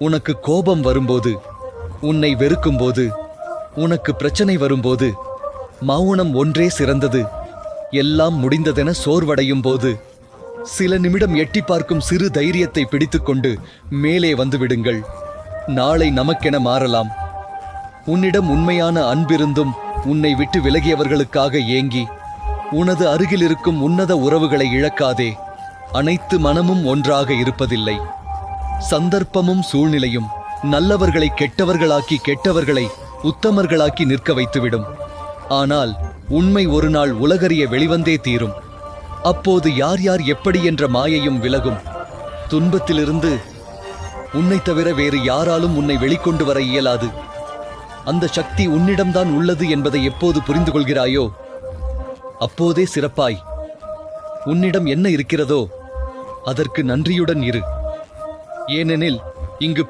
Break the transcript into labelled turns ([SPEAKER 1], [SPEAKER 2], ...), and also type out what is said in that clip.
[SPEAKER 1] உனக்கு கோபம் வரும்போது, உன்னை வெறுக்கும்போது, உனக்கு பிரச்சனை வரும்போது, மௌனம் ஒன்றே சிறந்தது. எல்லாம் முடிந்ததென சோர்வடையும் போது சில நிமிடம் எட்டி பார்க்கும் சிறு தைரியத்தை பிடித்துக்கொண்டு மேலே வந்துவிடுங்கள். நாளை நமக்கென மாறலாம். உன்னிடம் உண்மையான அன்பிருந்தும் உன்னை விட்டு விலகியவர்களுக்காக ஏங்கி உனது அருகில் இருக்கும் உன்னத உறவுகளை இழக்காதே. அனைத்து மனமும் ஒன்றாக இருப்பதில்லை. சந்தர்ப்பமும் சூழ்நிலையும் நல்லவர்களை கெட்டவர்களாக்கி கெட்டவர்களை உத்தமர்களாக்கி நிற்க வைத்துவிடும். ஆனால் உண்மை ஒரு நாள் உலகறிய வெளிவந்தே தீரும். அப்போது யார் யார் எப்படி என்ற மாயையும் விலகும். துன்பத்திலிருந்து உன்னை தவிர வேறு யாராலும் உன்னை வெளிக்கொண்டு வர இயலாது. அந்த சக்தி உன்னிடம்தான் உள்ளது என்பதை எப்போது புரிந்து கொள்கிறாயோ அப்போதே சிறப்பாய். உன்னிடம் என்ன இருக்கிறதோ அதற்கு நன்றியுடன் இரு. ஏனெனில் இங்கு